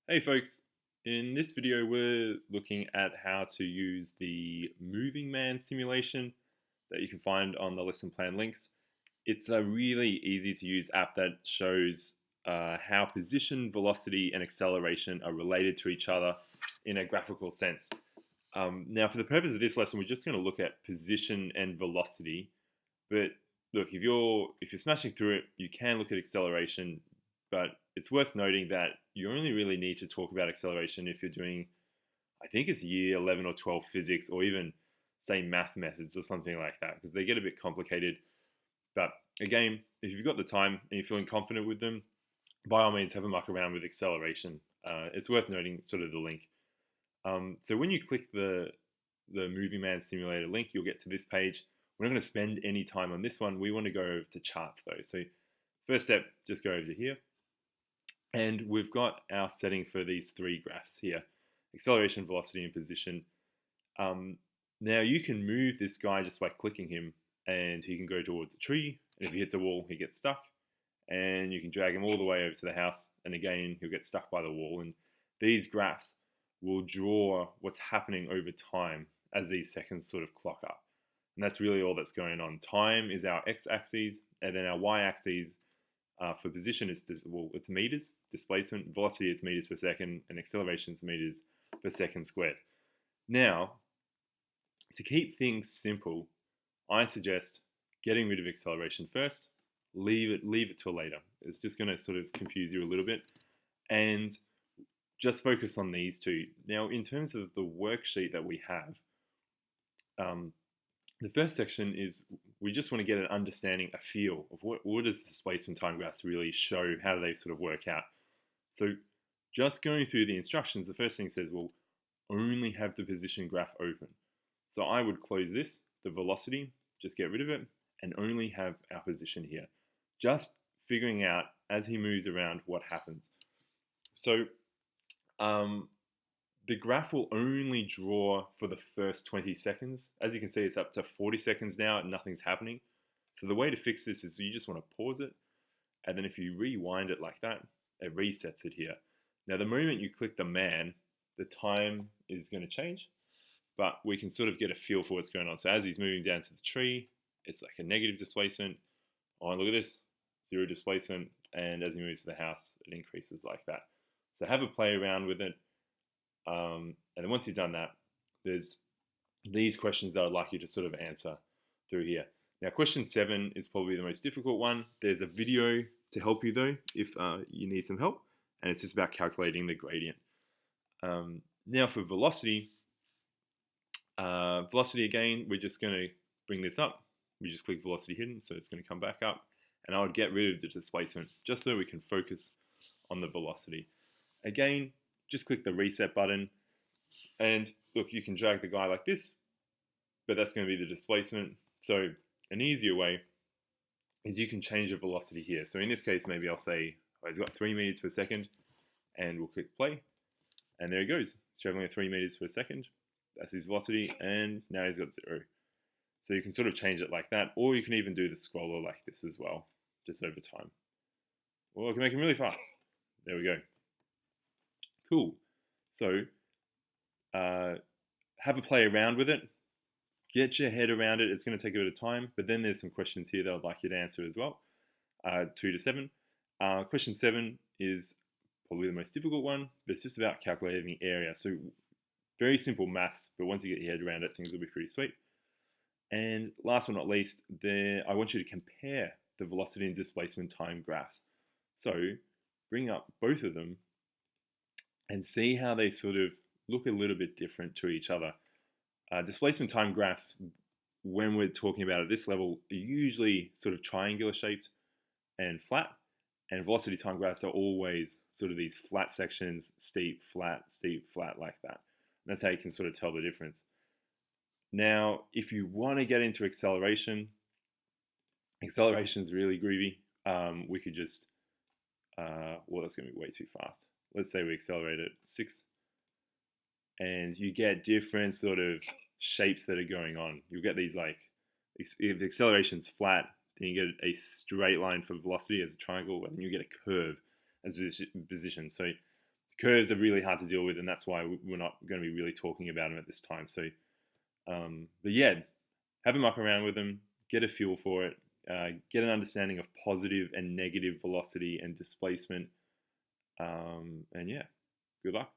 Hey folks, in this video we're looking at how to use the Moving Man simulation that you can find on the lesson plan links. It's a really easy to use app that shows how position, velocity and acceleration are related to each other in a graphical sense. Now for the purpose of this lesson we're just going to look at position and velocity, but look, if you're smashing through it, you can look at acceleration, but it's worth noting that you only really need to talk about acceleration if you're doing, I think it's year 11 or 12 physics, or even say math methods or something like that, because they get a bit complicated. But again, if you've got the time and you're feeling confident with them, by all means have a muck around with acceleration. It's worth noting sort of the link. So when you click the Movie Man Simulator link, you'll get to this page. We're not going to spend any time on this one. We want to go over to charts though. So first step, just go over to here. And we've got our setting for these three graphs here: acceleration, velocity, and position. Now you can move this guy just by clicking him, and he can go towards a tree. And if he hits a wall, he gets stuck. And you can drag him all the way over to the house, and again, he'll get stuck by the wall. And these graphs will draw what's happening over time as these seconds sort of clock up. And that's really all that's going on. Time is our x-axis, and then our y-axis for position is it's meters, displacement, velocity is meters per second, and acceleration is meters per second squared. Now, to keep things simple, I suggest getting rid of acceleration first. Leave it till later. It's just going to sort of confuse you a little bit, and just focus on these two. Now, in terms of the worksheet that we have, the first section is we just want to get an understanding, a feel of what does displacement time graphs really show, how do they sort of work out. So just going through the instructions, the first thing says, well, only have the position graph open. So I would close this, the velocity, just get rid of it, and only have our position here. Just figuring out as he moves around what happens. So the graph will only draw for the first 20 seconds. As you can see, it's up to 40 seconds now and nothing's happening. So the way to fix this is you just want to pause it, and then if you rewind it like that, it resets it here. Now the moment you click the man, the time is going to change, but we can sort of get a feel for what's going on. So as he's moving down to the tree, it's like a negative displacement. Oh, and look at this, zero displacement, and as he moves to the house, it increases like that. So have a play around with it. And then once you've done that, there's these questions that I'd like you to sort of answer through here. Now, question 7 is probably the most difficult one. There's a video to help you though, if you need some help, and it's just about calculating the gradient. Now for velocity, again, we're just going to bring this up. We just click velocity hidden, so it's going to come back up, and I would get rid of the displacement just so we can focus on the velocity. Again, just click the reset button, and look, you can drag the guy like this, but that's going to be the displacement. So an easier way is you can change the velocity here. So in this case, maybe I'll say, oh, he's got 3 meters per second, and we'll click play, and there he goes. He's traveling at 3 meters per second. That's his velocity, and now he's got 0. So you can sort of change it like that, or you can even do the scroller like this as well, just over time. Or I can make him really fast. There we go. Cool. So have a play around with it. Get your head around it. It's going to take a bit of time, but then there's some questions here that I'd like you to answer as well. 2 to 7. Question 7 is probably the most difficult one, but it's just about calculating the area. So very simple maths, but once you get your head around it, things will be pretty sweet. And last but not least, I want you to compare the velocity and displacement time graphs. So bring up both of them and see how they sort of look a little bit different to each other. Displacement time graphs, when we're talking about at this level, are usually sort of triangular shaped and flat, and velocity time graphs are always sort of these flat sections, steep, flat, like that. And that's how you can sort of tell the difference. Now, if you want to get into acceleration is really groovy. We could just, well, that's going to be way too fast. Let's say we accelerate at 6, and you get different sort of shapes that are going on. You'll get these, like, if the acceleration's flat, then you get a straight line for velocity as a triangle, and then you get a curve as position. So curves are really hard to deal with, and that's why we're not going to be really talking about them at this time. So, but yeah, have a muck around with them, get a feel for it, get an understanding of positive and negative velocity and displacement, and yeah, good luck.